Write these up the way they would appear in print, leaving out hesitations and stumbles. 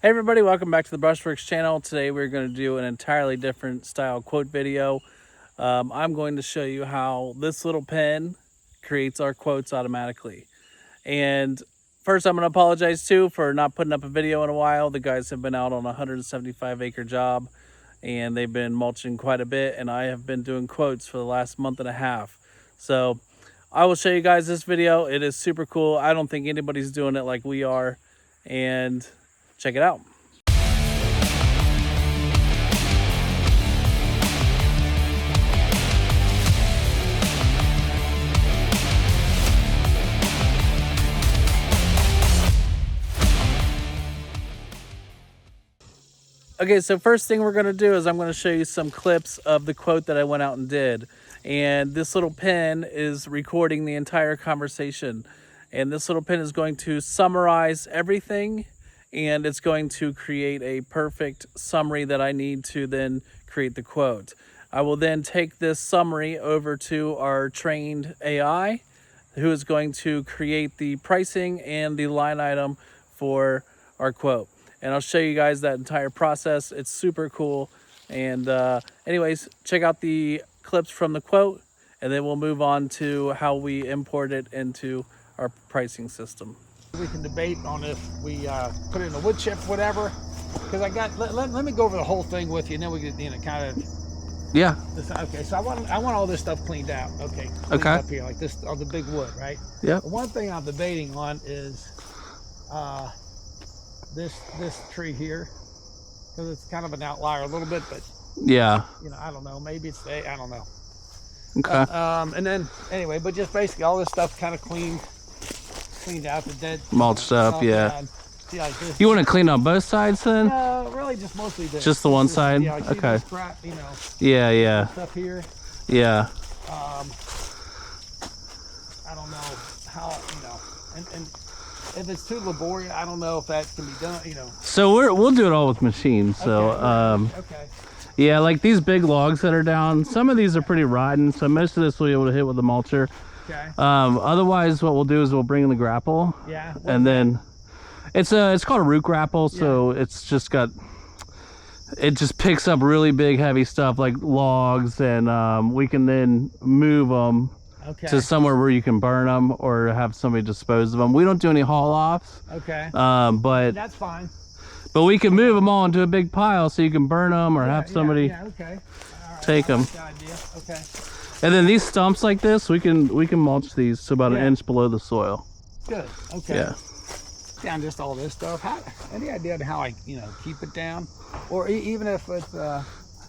Hey everybody, welcome back to the Brushworks channel. Today we're going to do an entirely different style quote video. I'm going to show you how this little pen creates our quotes automatically. And first I'm going to apologize too for not putting up a video in a while. The guys have been out on a 175-acre job and they've been mulching quite a bit, and I have been doing quotes for the last month and a half. So I will show you guys this video. It is super cool. I don't think anybody's doing it like we are, and check it out. Okay, so first thing we're going to do is I'm going to show you some clips of the quote that I went out and did. And this little pen is recording the entire conversation. And this little pen is going to summarize everything, and it's going to create a perfect summary that I need to then create the quote. I will then take this summary over to our trained AI, who is going to create the pricing and the line item for our quote. And I'll show you guys that entire process. It's super cool. And anyways, check out the clips from the quote, and then we'll move on to how we import it into our pricing system. We can debate on if we put it in a wood chip, whatever. Because I got, let me go over the whole thing with you, and then we can kind of. Yeah. Okay, so I want all this stuff cleaned out. Okay. Okay. Up here, like this, all the big wood, right? Yeah. One thing I'm debating on is this tree here, because it's kind of an outlier a little bit, but yeah, you know, I don't know. Maybe it's I don't know. Okay. And then anyway, but just basically all this stuff kind of cleaned out, the dead mulched up. Yeah. See, like this. You want to clean on both sides then? No, really, just mostly this. Just the one side? Yeah, like, okay. See this crap, you know. Yeah. Stuff here. Yeah. I don't know how, you know, and if it's too laborious, I don't know if that can be done, you know. So we'll do it all with machines. So okay. yeah, like these big logs that are down, some of these are pretty rotten, so most of this we'll be able to hit with the mulcher. Okay. Otherwise what we'll do is we'll bring in the grapple. Yeah. And then it's called a root grapple, so it's just got, it just picks up really big heavy stuff like logs, and we can then move them to somewhere where you can burn them or have somebody dispose of them. We don't do any haul offs. Okay. But that's fine. But we can move them all into a big pile so you can burn them or have somebody take them. Okay. And then these stumps like this, we can mulch these to about an inch below the soil. Good. Okay. Yeah. Down just all this stuff. Any idea on how I, you know, keep it down, or even if it's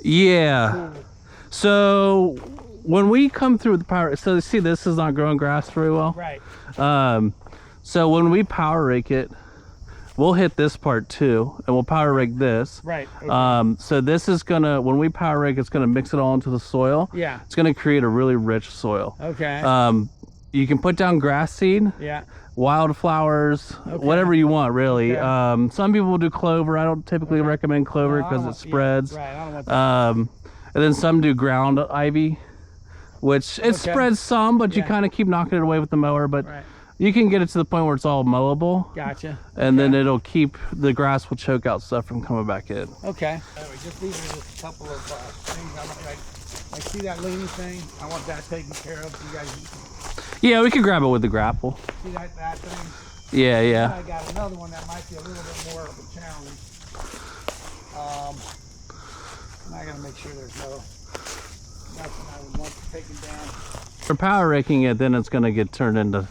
yeah. Cool. So when we come through the power, so see, this is not growing grass very well. Right. So when we power rake it, we'll hit this part too, and we'll power rake this. Right. Okay. So this is gonna, when we power rake, it's gonna mix it all into the soil. Yeah. It's gonna create a really rich soil. Okay. You can put down grass seed. Yeah. Wildflowers, whatever you want, really. Okay. Some people will do clover. I don't typically recommend clover because it spreads. Yeah, right. I don't want that. And then some do ground ivy, which it spreads some, but you kind of keep knocking it away with the mower. But you can get it to the point where it's all mowable. Gotcha. And then it'll keep, the grass will choke out stuff from coming back in. Okay. Anyway, these are just a couple of things. I see that leaning thing. I want that taken care of. You guys. Yeah, we could grab it with the grapple. See that thing? Yeah. I got another one that might be a little bit more of a challenge. I gotta make sure there's nothing I would want taken down. For power raking it, then it's gonna get turned into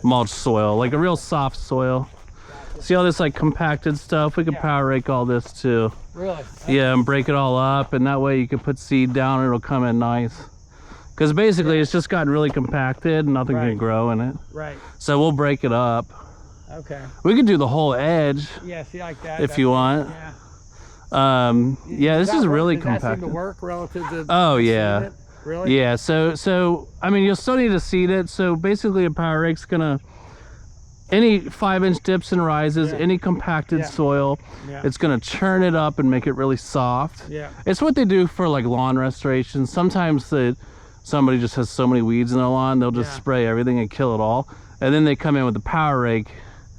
mulch soil, like a real soft soil. Gotcha. See all this like compacted stuff? We could power rake all this too. Really? Yeah, and break it all up, and that way you can put seed down and it'll come in nice. Because basically it's just gotten really compacted and nothing can grow in it. Right. So we'll break it up. Okay. We could do the whole edge. Yeah, see like that. If you want. Yeah. Yeah, this is really compacted. Does that seem to work relative to oh yeah. Really? Yeah, so I mean, you'll still need to seed it. So basically a power rake's gonna, any 5-inch dips and rises, any compacted soil, it's gonna churn it up and make it really soft. Yeah. It's what they do for like lawn restoration. Sometimes somebody just has so many weeds in their lawn, they'll just spray everything and kill it all. And then they come in with the power rake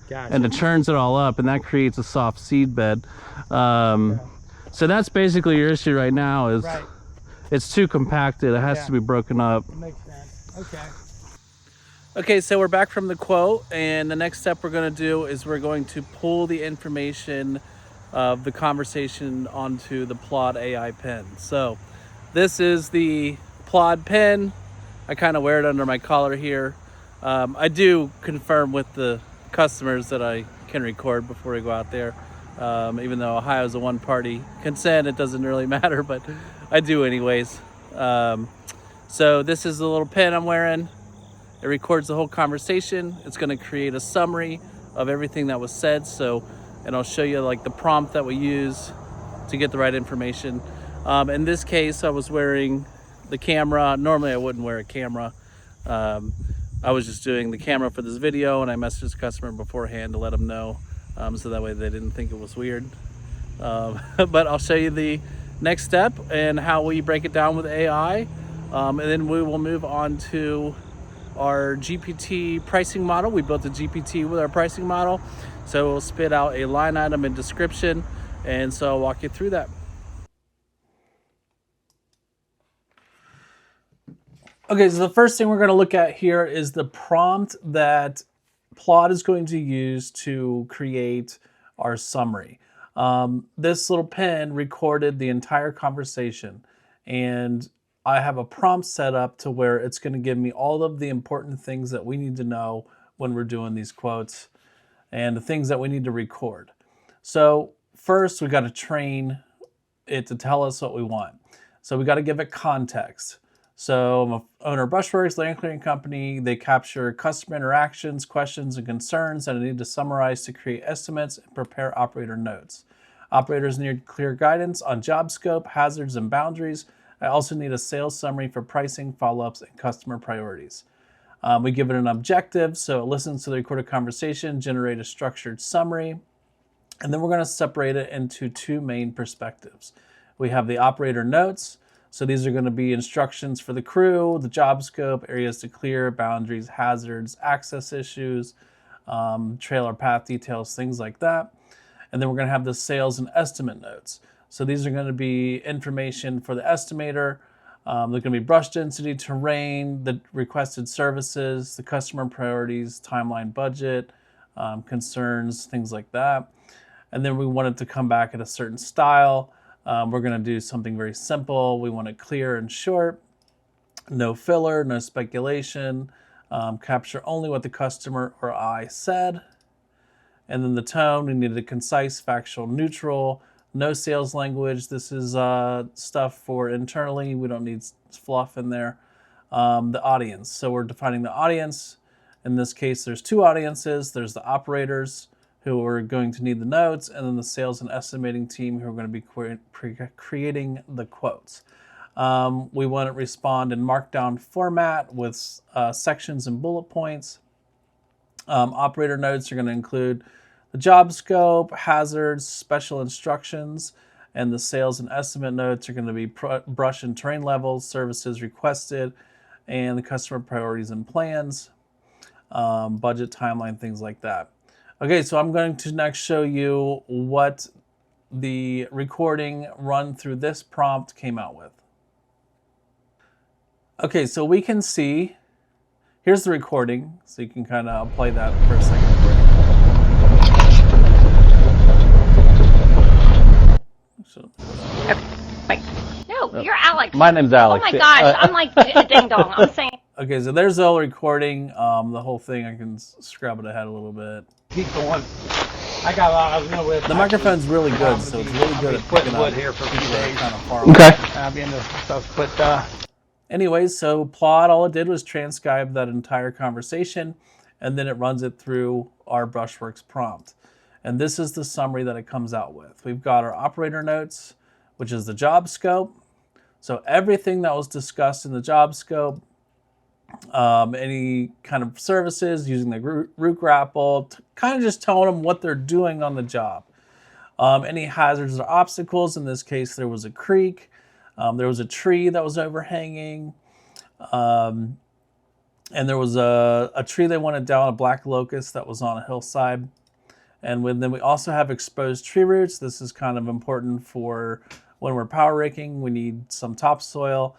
Gotcha. and it churns it all up, and that creates a soft seed bed. So that's basically your issue right now, is it's too compacted. It has to be broken up. That makes sense. Okay. Okay, so we're back from the quote, and the next step we're going to do is we're going to pull the information of the conversation onto the Plaud AI pen. So this is the Plaud pen. I kind of wear it under my collar here. I do confirm with the customers that I can record before we go out there. Even though Ohio is a one-party consent, it doesn't really matter, but I do anyways. So this is the little pen I'm wearing. It records the whole conversation. It's going to create a summary of everything that was said. And I'll show you like the prompt that we use to get the right information. In this case, I was wearing the camera. Normally I wouldn't wear a camera. I was just doing the camera for this video, and I messaged the customer beforehand to let them know, so that way they didn't think it was weird. But I'll show you the next step and how we break it down with AI. And then we will move on to our GPT pricing model. We built a GPT with our pricing model, so we'll spit out a line item and description, and so I'll walk you through that. Okay, so the first thing we're going to look at here is the prompt that Plaud is going to use to create our summary. This little pen recorded the entire conversation, and I have a prompt set up to where it's going to give me all of the important things that we need to know when we're doing these quotes and the things that we need to record. So first, we got to train it to tell us what we want. So we got to give it context. So I'm an owner of Brushworks, land clearing company. They capture customer interactions, questions, and concerns that I need to summarize to create estimates and prepare operator notes. Operators need clear guidance on job scope, hazards, and boundaries. I also need a sales summary for pricing, follow-ups, and customer priorities. We give it an objective, so it listens to the recorded conversation, generate a structured summary, and then we're going to separate it into two main perspectives. We have the operator notes, so these are going to be instructions for the crew, the job scope, areas to clear, boundaries, hazards, access issues, trailer path details, things like that. And then we're going to have the sales and estimate notes. So these are going to be information for the estimator. They're going to be brush density, terrain, the requested services, the customer priorities, timeline, budget, concerns, things like that. And then we want it to come back at a certain style. We're going to do something very simple. We want it clear and short, no filler, no speculation, capture only what the customer or I said. And then the tone, we needed a concise, factual, neutral, no sales language. This is stuff for internally. We don't need fluff in there. The audience. So we're defining the audience. In this case, there's two audiences. There's the operators who are going to need the notes, and then the sales and estimating team who are going to be creating the quotes. We want to respond in markdown format with sections and bullet points. Operator notes are going to include the job scope, hazards, special instructions, and the sales and estimate notes are going to be brush and terrain levels, services requested, and the customer priorities and plans, budget, timeline, things like that. Okay, so I'm going to next show you what the recording run through this prompt came out with. Okay, so we can see, here's the recording, so you can kind of play that for a second for you. Wait. No, you're Alex. My name's Alex. Oh my gosh, I'm like a ding dong. I'm saying. Okay, so there's the whole recording. The whole thing, I can scrub it ahead a little bit. Keep going. I got a lot of, the microphone's really good, so it's really good at picking up here for a few days. Kind of far away. Okay. I'll be into stuff, but anyways, so Plaud, all it did was transcribe that entire conversation, and then it runs it through our Brushworks prompt. And this is the summary that it comes out with. We've got our operator notes, which is the job scope. So everything that was discussed in the job scope, any kind of services using the root grapple, kind of just telling them what they're doing on the job. Any hazards or obstacles, in this case there was a creek, there was a tree that was overhanging, and there was a tree they wanted down, a black locust that was on a hillside. And then we also have exposed tree roots. This is kind of important for when we're power raking. We need some topsoil.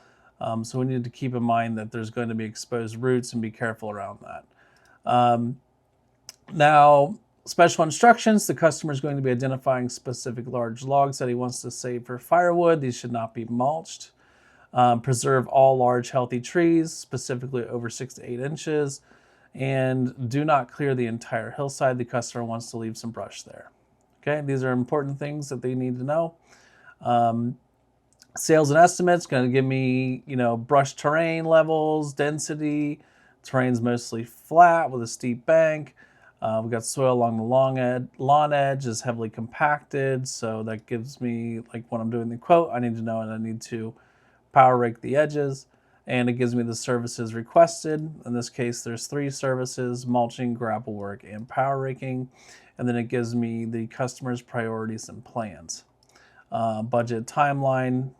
So we need to keep in mind that there's going to be exposed roots and be careful around that. Now, special instructions, the customer is going to be identifying specific large logs that he wants to save for firewood. These should not be mulched. Preserve all large healthy trees, specifically over 6 to 8 inches. And do not clear the entire hillside. The customer wants to leave some brush there. Okay, these are important things that they need to know. Sales and estimates, going to give me, brush terrain levels, density. Terrain's mostly flat with a steep bank. We've got soil along the lawn edge is heavily compacted. So that gives me, like when I'm doing the quote, I need to know and I need to power rake the edges. And it gives me the services requested. In this case, there's 3 services: mulching, grapple work, and power raking. And then it gives me the customer's priorities and plans. Budget, timeline,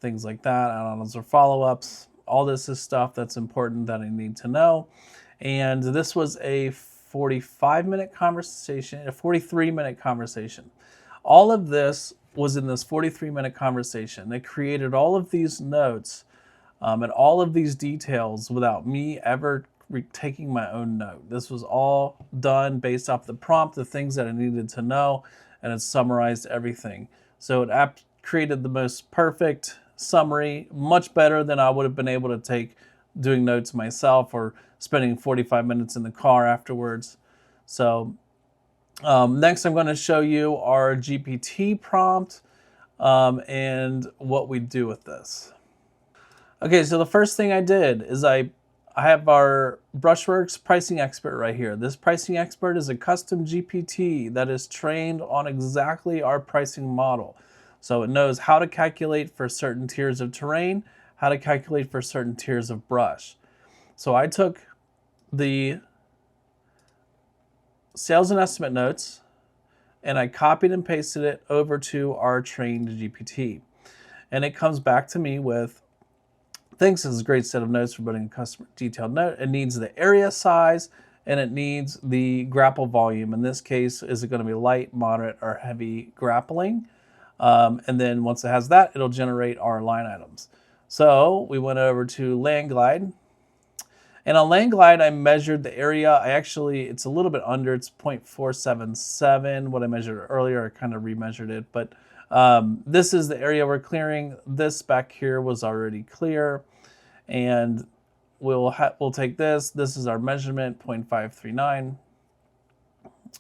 things like that, add-ons or follow-ups. All this is stuff that's important that I need to know. And this was a 45-minute conversation, a 43-minute conversation. All of this was in this 43-minute conversation. It created all of these notes and all of these details without me ever taking my own note. This was all done based off the prompt, the things that I needed to know, and it summarized everything. So it created the most perfect summary, much better than I would have been able to take doing notes myself or spending 45 minutes in the car afterwards. So next I'm going to show you our GPT prompt and what we do with this. Okay, so the first thing I did is I have our Brushworks pricing expert right here. This pricing expert is a custom GPT that is trained on exactly our pricing model. So it knows how to calculate for certain tiers of terrain, how to calculate for certain tiers of brush. So I took the sales and estimate notes and I copied and pasted it over to our trained GPT. And it comes back to me with, thanks, this is a great set of notes for putting a customer detailed note. It needs the area size and it needs the grapple volume. In this case, is it going to be light, moderate, or heavy grappling? And then once it has that, it'll generate our line items. So we went over to Land Glide. And on Land Glide, I measured the area. It's a little bit under, it's 0.477. What I measured earlier, I kind of remeasured it. But this is the area we're clearing. This back here was already clear. And we'll take this. This is our measurement, 0.539.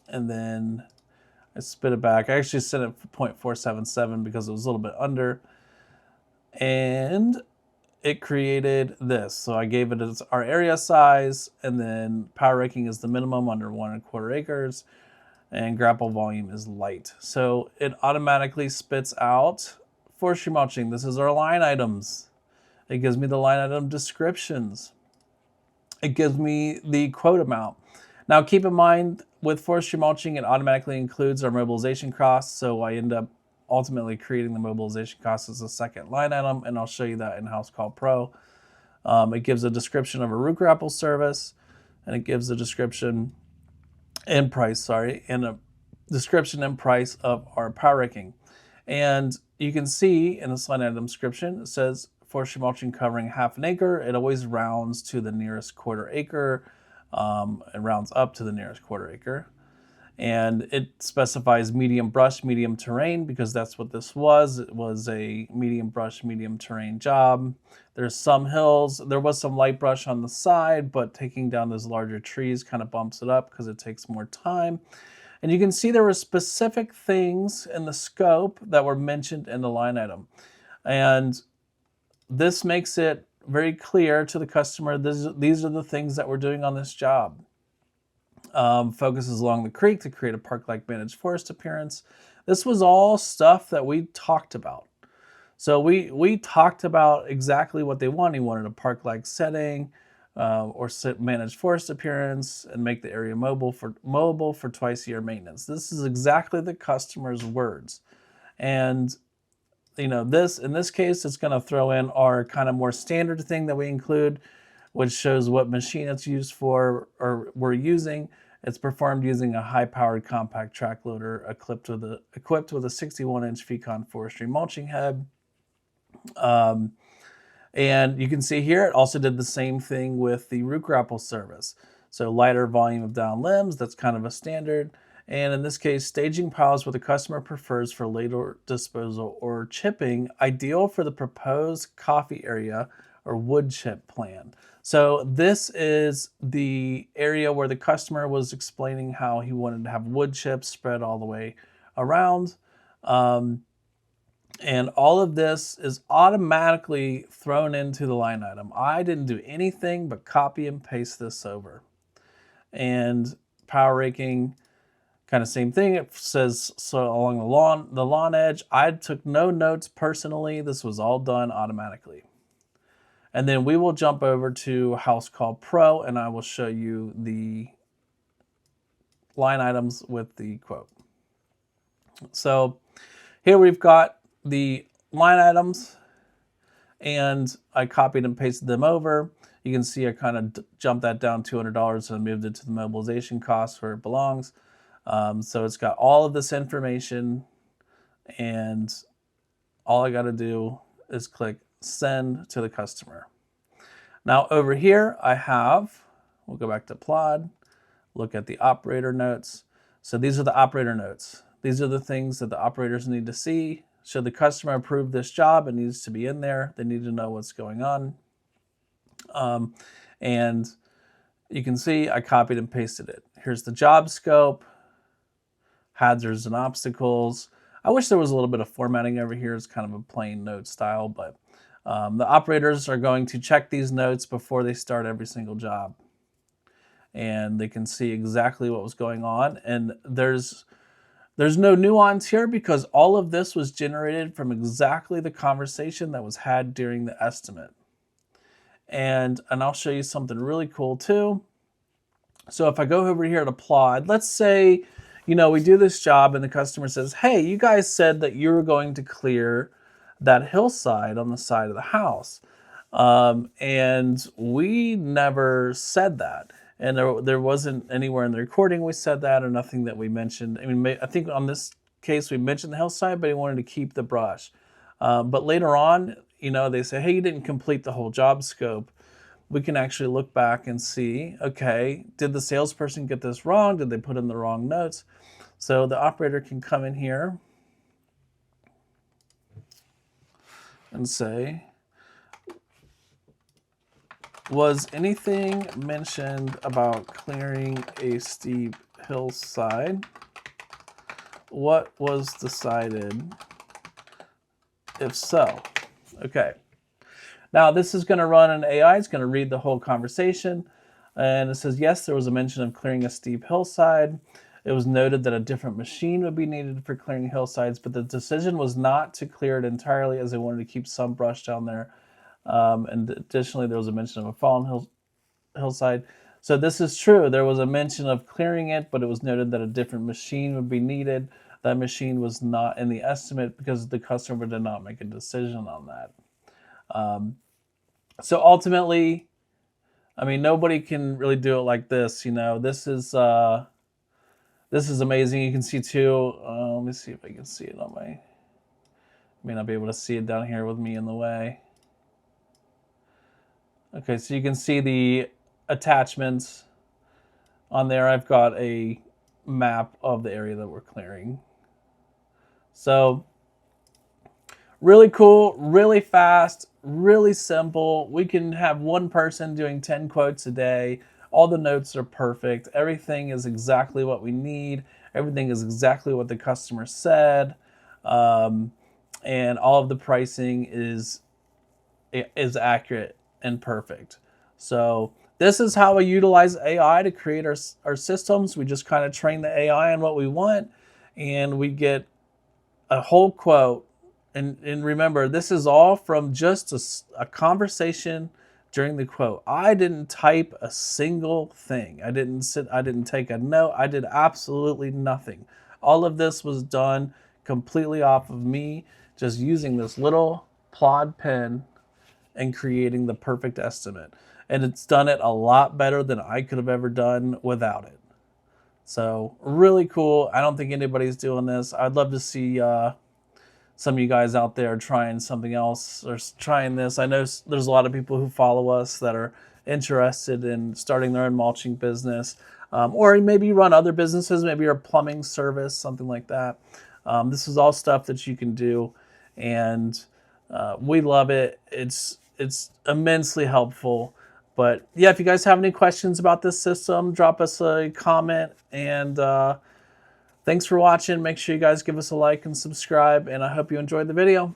And then I spit it back. I actually set it for 0.477 because it was a little bit under. And it created this. So I gave it our area size, and then power raking is the minimum under 1¼ acres, and grapple volume is light. So it automatically spits out forestry mulching. This is our line items. It gives me the line item descriptions. It gives me the quote amount. Now keep in mind, with forestry mulching, it automatically includes our mobilization costs, so I end up ultimately creating the mobilization costs as a second line item, and I'll show you that in Housecall Pro. It gives a description of a root grapple service, and it gives a description and price, and a description and price of our power raking. And you can see in this line item description, it says forestry mulching covering 1/2 acre. It always rounds to the nearest 1/4 acre. It rounds up to the nearest 1/4 acre. And it specifies medium brush, medium terrain, because that's what this was. It was a medium brush, medium terrain job. There's some hills. There was some light brush on the side, but taking down those larger trees kind of bumps it up because it takes more time. And you can see there were specific things in the scope that were mentioned in the line item. And this makes it very clear to the customer, these are the things that we're doing on this job. Focuses along the creek to create a park-like managed forest appearance. This was all stuff that we talked about. So we talked about exactly what they wanted. He wanted a park-like setting or managed forest appearance and make the area mobile for twice-a-year maintenance. This is exactly the customer's words. And in this case, it's going to throw in our kind of more standard thing that we include, which shows what machine it's used for or we're using. It's performed using a high-powered compact track loader equipped with a 61-inch Fecon forestry mulching head. And you can see here, it also did the same thing with the root grapple service. So lighter volume of down limbs, that's kind of a standard. And in this case, staging piles what the customer prefers for later disposal or chipping, ideal for the proposed coffee area or wood chip plan. So this is the area where the customer was explaining how he wanted to have wood chips spread all the way around. And all of this is automatically thrown into the line item. I didn't do anything but copy and paste this over. And power raking, kind of same thing. It says so along the lawn edge. I took no notes personally. This was all done automatically. And then we will jump over to Housecall Pro and I will show you the line items with the quote. So here we've got the line items and I copied and pasted them over. You can see I kind of jumped that down $200 and moved it to the mobilization cost where it belongs. So it's got all of this information and all I got to do is click send to the customer. Now over here we'll go back to Plaud, look at the operator notes. So these are the operator notes. These are the things that the operators need to see. Should the customer approve this job, it needs to be in there. They need to know what's going on. And you can see I copied and pasted it. Here's the job scope, hazards and obstacles. I wish there was a little bit of formatting over here. It's kind of a plain note style, but the operators are going to check these notes before they start every single job. And they can see exactly what was going on. And there's no nuance here because all of this was generated from exactly the conversation that was had during the estimate. And I'll show you something really cool too. So if I go over here to Plaud, let's say, we do this job and the customer says, hey, you guys said that you were going to clear that hillside on the side of the house. And we never said that. And there wasn't anywhere in the recording we said that or nothing that we mentioned. I mean, I think on this case we mentioned the hillside, but he wanted to keep the brush. But later on, they say, hey, you didn't complete the whole job scope. We can actually look back and see, okay, did the salesperson get this wrong? Did they put in the wrong notes? So the operator can come in here and say, was anything mentioned about clearing a steep hillside? What was decided? If so, okay. Now this is going to run an AI. It's going to read the whole conversation. And it says, yes, there was a mention of clearing a steep hillside. It was noted that a different machine would be needed for clearing hillsides, but the decision was not to clear it entirely as they wanted to keep some brush down there. And additionally, there was a mention of a fallen hillside. So this is true. There was a mention of clearing it, but it was noted that a different machine would be needed. That machine was not in the estimate because the customer did not make a decision on that. So ultimately, I mean, nobody can really do it like this. This is amazing. You can see too. Let me see if I can see it on I may not be able to see it down here with me in the way. Okay, so you can see the attachments on there. I've got a map of the area that we're clearing. So really cool, really fast, really simple. We can have one person doing 10 quotes a day. All the notes are perfect. Everything is exactly what we need. Everything is exactly what the customer said. And all of the pricing is accurate and perfect. So this is how we utilize AI to create our systems. We just kind of train the AI on what we want, and we get a whole quote. And remember, this is all from just a conversation during the quote. I didn't type a single thing. I didn't take a note. I did absolutely nothing. All of this was done completely off of me, just using this little Plaud pen and creating the perfect estimate. And it's done it a lot better than I could have ever done without it. So really cool. I don't think anybody's doing this. I'd love to see some of you guys out there trying something else or trying this. I know there's a lot of people who follow us that are interested in starting their own mulching business, or maybe you run other businesses, maybe you're a plumbing service, something like that. This is all stuff that you can do, and we love it. It's immensely helpful. But yeah, if you guys have any questions about this system, drop us a comment. And thanks for watching. Make sure you guys give us a like and subscribe. And I hope you enjoyed the video.